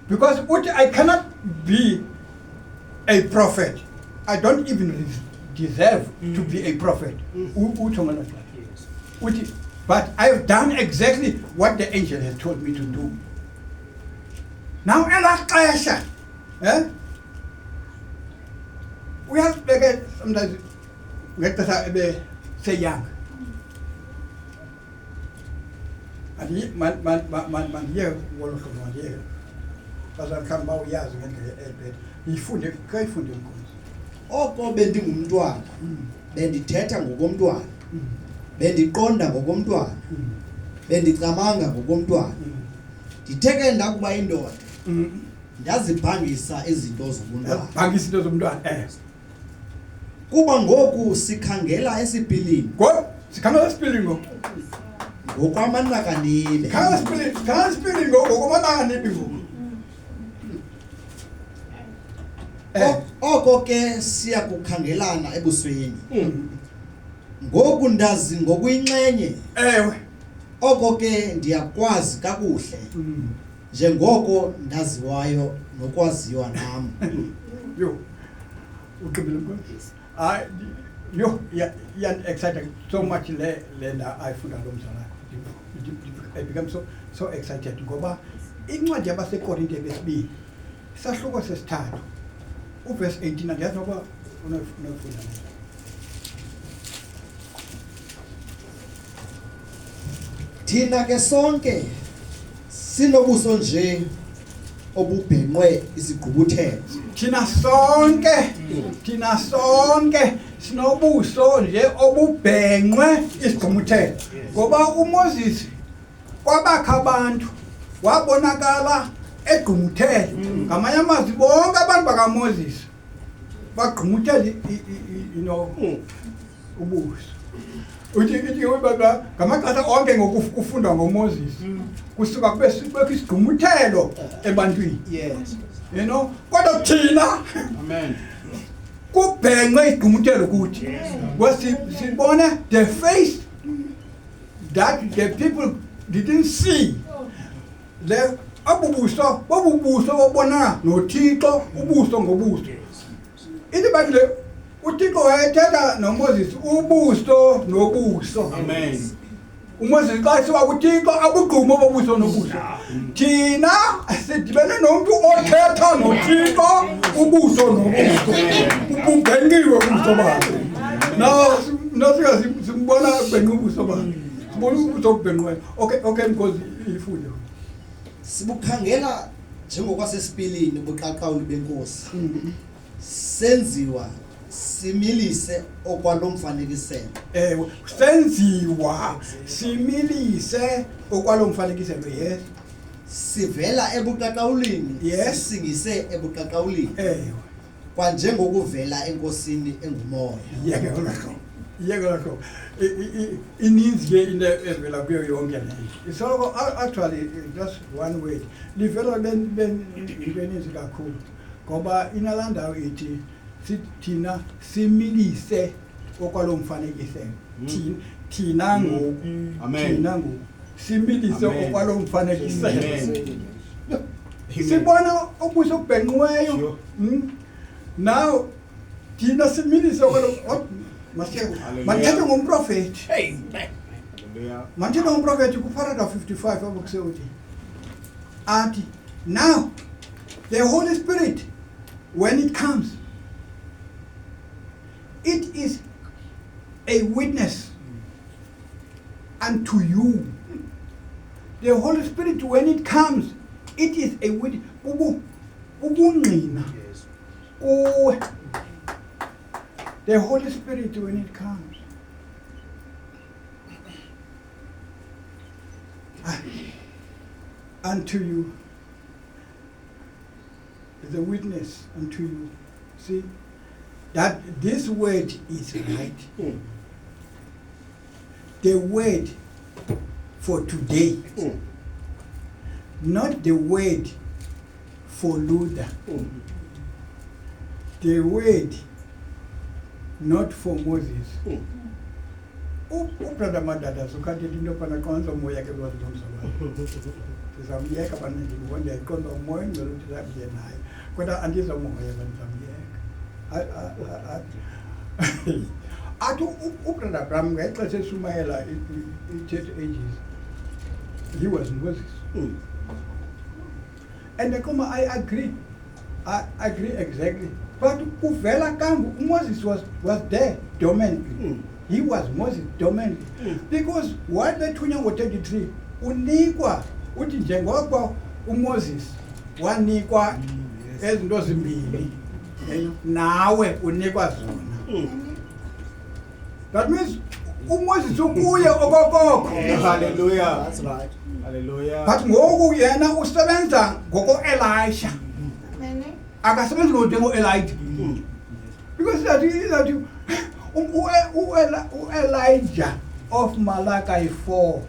because uthi I cannot be a prophet, I don't even deserve to be a prophet utsho ngelo xesha uthi but I've done exactly what the angel has told me to do. Now elaa xesha uyasibeke sometimes ngexesha ebeseyanga mandiye ngolo hlobo mandiye bazakhambi bawuyazi ngendlela yifunde kayifunde Nkosi oko bendingumntwana bendithetha ngokomntwana bendiqonda ngokomntwana bendicamanga ngokomntwana nditheke ndakuba indoda ndazibhangisa izinto zobuntwana bhangisa into zomntwana kuba ngoku sikhangela esipilini sikhangela esipilini ngoku ngokwamanakanibe khangela esipilini ngokwamanakanibe ngoku oko ke siya kukhangelana ebusweni ngoku ndazi ngokuyinxenye ewe oko ke ndiyakwazi kakuhle njengoko ndaziwayo nokwaziwa nam yo ugqibile Nkosi hayi yo excited so much lenda ayifunda lo mzala I become so excited ngoba incwadi yabaseKorinte besibili isahluko sesithathu uverse 18 andiyazi nokuba unofunda thina ke sonke sinobuso nje obubhenqwe izigqubuthelo thina sonke sinobuso nje obubhenqwe izigqubuthelo ngoba uMoses kwabakha abantu wabonakala egqumuthele ngamanye amazwi bonke abantu bakaMoses bagqumuthele ubuso uthi ngamaxesha onke ngokufundwa ngoMoses kusuka kubekho isigqumuthelo ebantwini kodwa thina Amen. kubhenqwe igqumuthelo kuthi sibone the face that the people didn't see abubuso bobubuso bobona noThixo ubuso ngobuso into bakule uThixo wayethetha noMoses ubuso nobuso. Amen. uMoses xa siwa kuThixo abugqumo bobuso nobuso thina sidibene nomuntu othetha noThixo ubuso nobuso ubhenqiwe ubuso bakhe nasika simbona ubhenqa ubuso bakhe sibona ubuso obhenqiweyo okay Nkosi ifunde sibukhangela njengokwasesipilini ubuqaqawuli benkosi senziwa similise okwalomfanekiselo senziwa similise okwalomfanekiselo yes sivela ebuqaqawulini Yes. sisingise ebuqaqawulini ewe kwanjengokuvela enkosini engumoya yeke ngolahlo ininzi ke into evela kuyo yonke le isoloko actually just one word livela into eninzi kakhulu ngoba inalaa ndawo ithi thina similise okwalo mfanekiselo. Thina ngoku, Amen. thina ngoku similise Amen. okwalo mfanekiselo. Amen. Sibona ubuso obhenqiweyo. Sure. Now thina similise okwalo Hallelujah. mathethe ngomprofeti. Hallelujah. Mathethe ngomprofeti kuparagraph 55 abukusewuthi. Athi now the Holy Spirit when it comes it is a witness unto you. The Holy Spirit when it comes it is a witness. Ubungqina kuwe. The Holy Spirit when it comes. Unto you. The witness unto you. See? That this word is right. The word for today. Not the word for Luther. The word not for Moses. Ubrother Madada sukathi into pana konza umoya ke lo mzalwane. Sizamyeka bana ndibona ikonza umoya ngelo ukuthi zabiye naye. Kodwa andizomoya banizamyeka. Athi ubrother Abraham ngexesha esumayela i-church ages. He was Moses. And I agree. I agree exactly. But uvela kambu Moses was there dormantly. He was Moses dormantly. Because what the 33 unikwa uthi njengoba uMoses wanikwa ezinto zimbili nawe unikwa zona. That means uMoses ukuye okokoko. Hallelujah. That's right. Hallelujah. But ngoku yena usebenza ngoko Elisha. Akasebenzi ngo Elijah. Because that Elijah of Malachi 4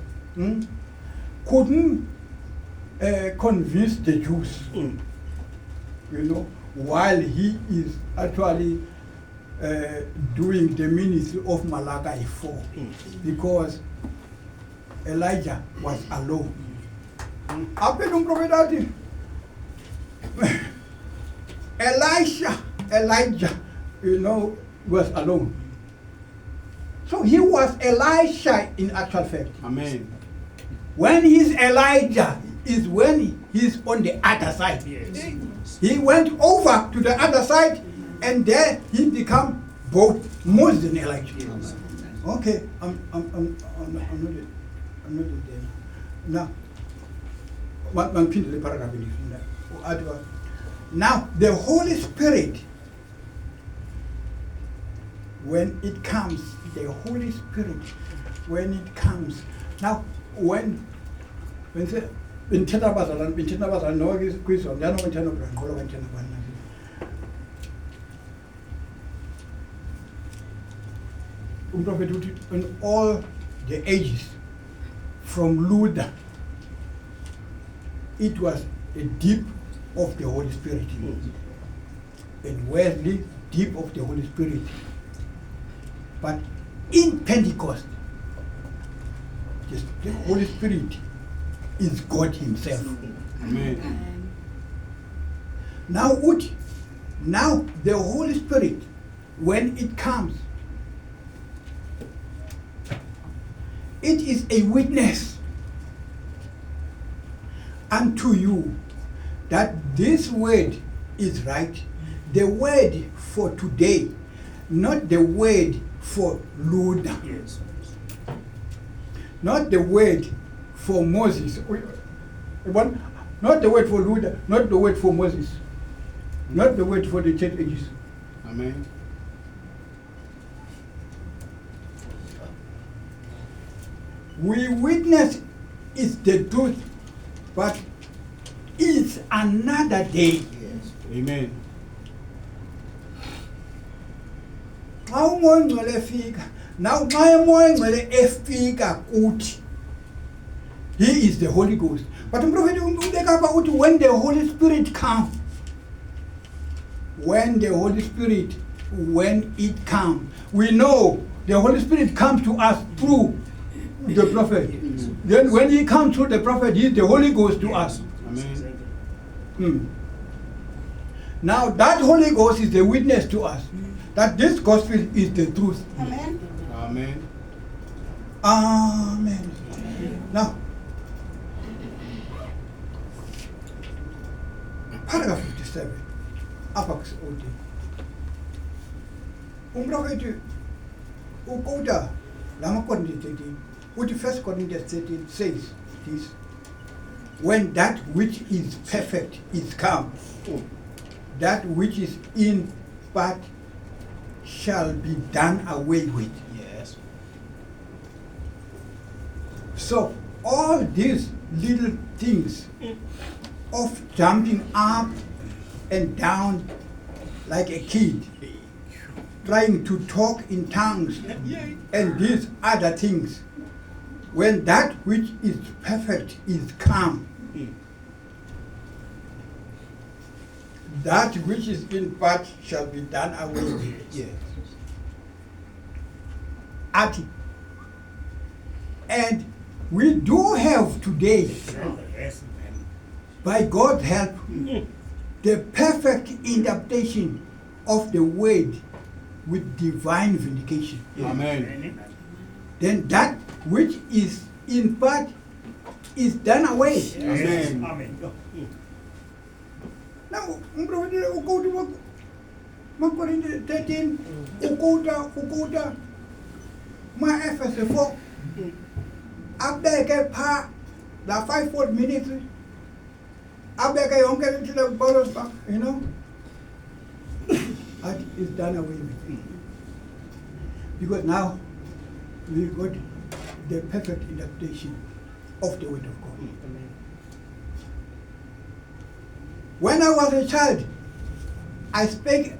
couldn't convince the Jews, you know, while he is actually doing the ministry of Malachi 4, because Elijah was alone. Elijah, you know, was alone. So he was Elisha in actual fact. Amen. When he's Elijah is when he's on the other side. He went over to the other side and there he become both Moses and Elijah. Okay, I'm not there now. Now the Holy Spirit, when it comes, the Holy Spirit, when it comes. Now when say in Tetabazan, no question, they don't want to in all the ages, from Luther, it was a deep of the Holy Spirit. And Wesley, deep of the Holy Spirit. But in Pentecost, the Holy Spirit is God Himself. Amen. Now the Holy Spirit, when it comes, it is a witness unto you that this word is right. The word for today, not the word for Luther. Yes. Not the word for Moses. Not the word for Luther, not the word for Moses. Not the word for the church ages. Amen. We witness is the truth, but it's another day. Amen. Xa umoya ongcwele efika, now xa umoya ongcwele efika kuthi, he is the Holy Ghost. But umprofeti umbeka apha uthi when the Holy Spirit comes, when the Holy Spirit when it comes. We know the Holy Spirit comes to us through the prophet. Then when he comes through the prophet, he is the Holy Ghost to us. Amen. Now that Holy Ghost is the witness to us that this gospel is the truth. Amen. Amen. Amen. Now, paragraph 57, Apex OT. Umprofeti ukota lama Corinthians 13, what the 1 Corinthians 13 says this: when that which is perfect is come, that which is in part shall be done away with. Yes. So all these little things of jumping up and down like a kid, trying to talk in tongues, and these other things, when that which is perfect is come, that which is in part shall be done away with. Yes. Ati. And we do have today, by God's help, the perfect interpretation of the word with divine vindication. Amen. Then that which is in part is done away. Amen. Now, go to Corinthians 13, ukuta, my Ephesus 4, abeke pa, the 5-fold ministry, abeke yonke into the Paulus, you know, that is done away with. Because now we got the perfect interpretation of the word of God. When I was a child, I spake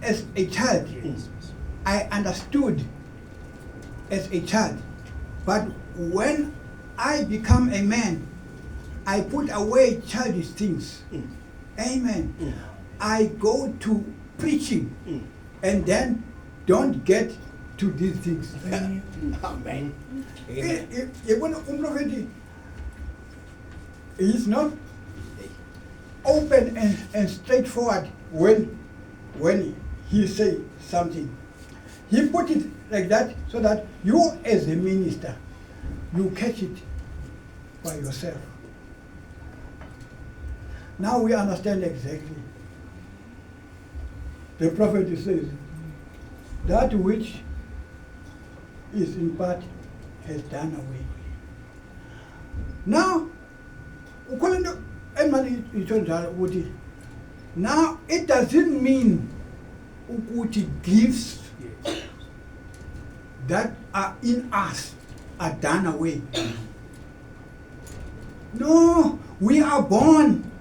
as a child. I understood as a child. But when I become a man, I put away childish things. Amen. I go to preaching and then don't get to these things. Amen. He's not open and straightforward when he say something. He put it like that so that you as a minister, you catch it by yourself. Now we understand exactly. The prophet says, that which is in part has done away. Now, now it doesn't mean ukuthi gifts that are in us are done away. No, we are born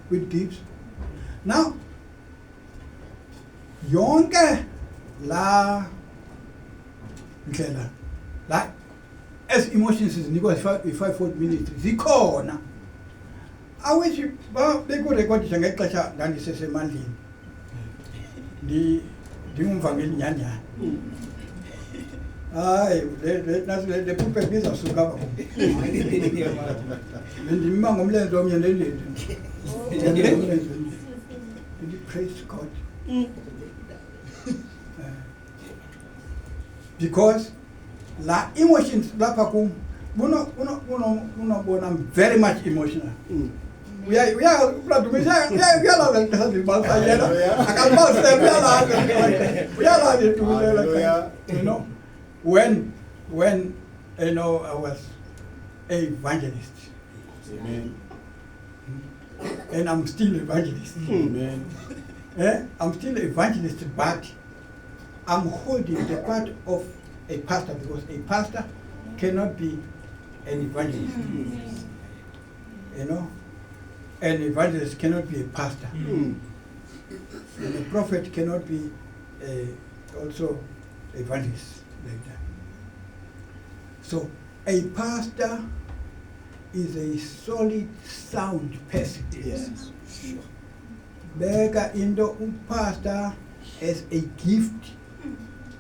with gifts. Now, yonke la ndlela la as emotions zinikwa i-5-fold ministry zikhona. Awithi bekurekhodisha ngexesha ndandisesemandleni ndingumvangeli nyanyana. Hayi le pulpit izawusuka apha kum. Bendima ngomlenze omnye ndendeni. Praise God. Because la emotions lapha kum unobona I'm very much emotional. We are you know, when you know I was an evangelist. Amen. And I'm still evangelist. Amen. I'm still evangelist, but I'm holding the part of a pastor because a pastor cannot be an evangelist. You know, an evangelist cannot be a pastor. And a prophet cannot be also evangelist like that. So a pastor is a solid, sound person. Yes. Beka into pastor as a gift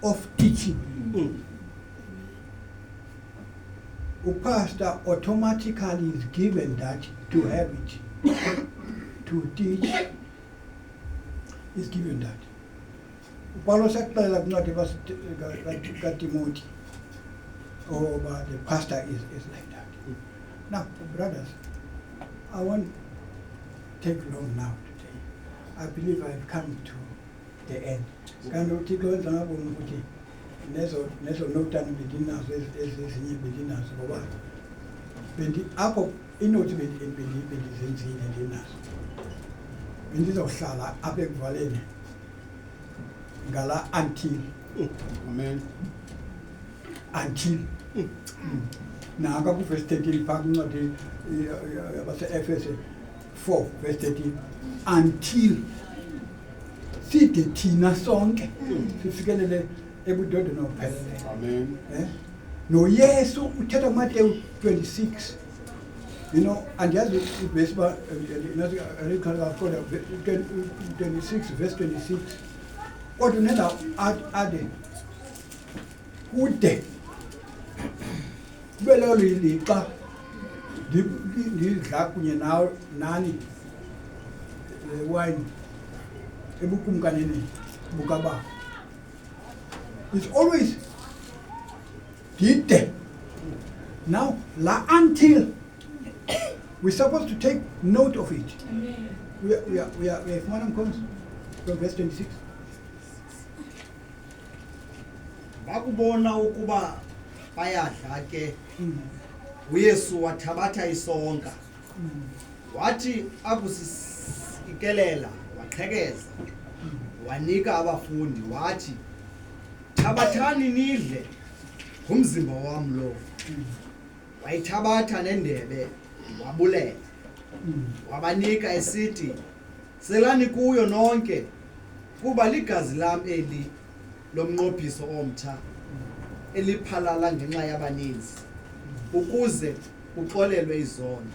of teaching. Pastor automatically is given that to have it, to teach, is given that. Paulo said that not was Timothy, or but the pastor is like that. Now, brothers, I won't take long now today. I believe I've come to the end. Neso notani bedinazo ezinye bedinazo ngoba bendi apho inothi bendizenzile ndinazo bendizohlala apha ekuvaleni ngala until naka ku verse 13 phaa kwincwadi yabase-Efese 4 verse 13 until side thina sonke sifikelele ebudodeni obupheleleyo. Amen. noYesu uthetha kuMateyu 26, you know, andiyazi ivesi uba 26 verse 26 kodwa unenda ade kude kube lelo lixa ndidla kunye nani le wine ebukumkaneni bukababa. It's always did. Now, until we're supposed to take note of it. We are if one comes from verse 26. Bakubona ukuba bayadla ke uYesu wathabatha isonka wathi akusikelela waqhekeza wanika abafundi wathi thabathani nidle ngumzimba wami lo. Wayithabatha nendebe wabulela wabanika esithi selani kuyo nonke kuba ligazi lami eli lomnqophiso omtha eliphalala ngenxa yabaninzi ukuze uxolelwe izono.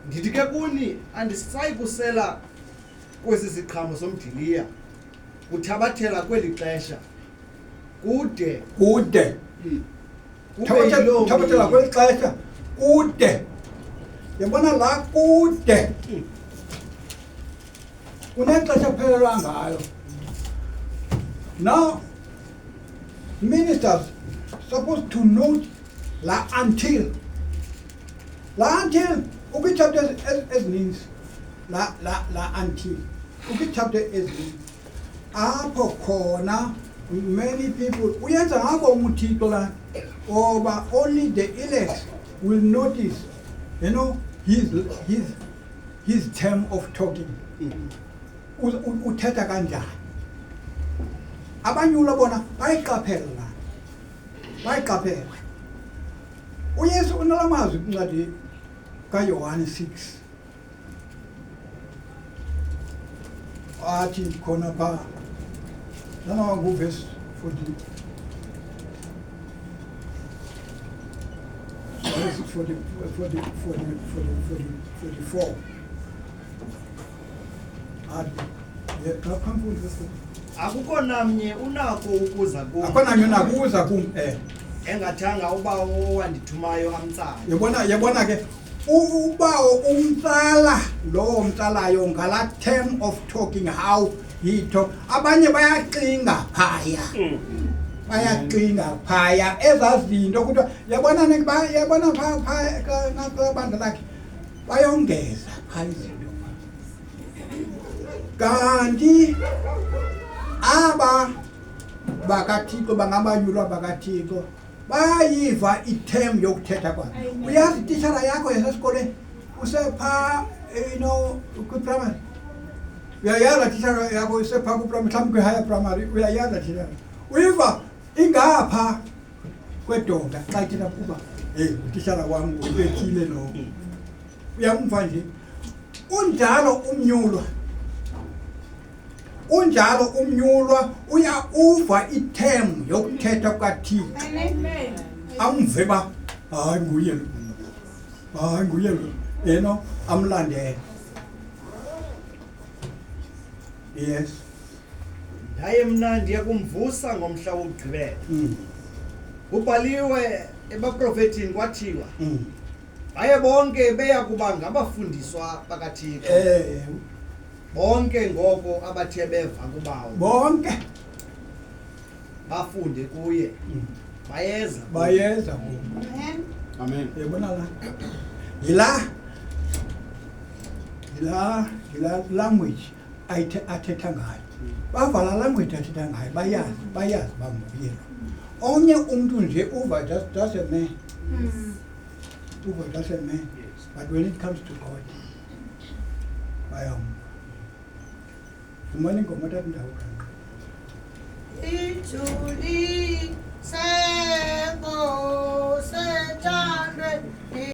Ndithi ke kuni andisayi kusela kwesi siqhamo somdiliya uthabathela kweli xesha kude Thabathela kweli xesha kude. Yabona la kude kunexesha kuphelelwa ngayo. Now ministers supposed to note la until ukwichapter ezininzi la until ukwichapter ezininzi apho khona many people uyenza ngako uMthixo la oba only the elect will notice, you know, his term of talking. Uthetha kanjani. Abanyula bona bayiqaphela. uYesu unalamazwi kwincwadi kaYohane 6 athi khona phaa nana verse 44 akukho namnye unako ukuza kum akona nyona kuza kum engathanga ubawo wandithumayo amtsala. Yabona ke ubawo umtsala lo mtsalayo ngala term of talking how he talk. Abanye bayacinga phaya ezazinto ukuthi yabona pha bandla lakhe bayongeza phaya izinto kanti aba bakaThixo bangabanyulwa bakaThixo bayiva iterm yokuthetha kwakhe. Uyazi tishara yakho yasesikoleni usepha you know ku-primary uyayazi tishara yakho usepha ku-primary mhlawumbe kwi-higher primary uyayazi tishara uyiva ingapha kwedonga xa ithetha kuba utishara wami ubethile lo uyamva nje unjalo umnyulwa uyauva iterm yokuthetha kwaThixo amve ba hayi nguye lo you know amlandela. Yes, ndaye mna ndiye kumvusa ngomhla wokugqibela. Mm. Kubhaliwe ebaprofethini kwathiwa Mm. baye bonke beya kuba ngabafundiswa bakaThixo. Bonke ngoko abathe beva kubawo bonke bafunde kuye bayeza kuye. bayeza kuwo. Amen. Amen. Yabona la yila language athetha ngayo. Bavala language athetha ngayo bayazi bambuyelo. Onye umuntu nje uva just a man. Uva just a man. Yes. But when it comes to God, Kumani ngomata ndawo. Ijuli se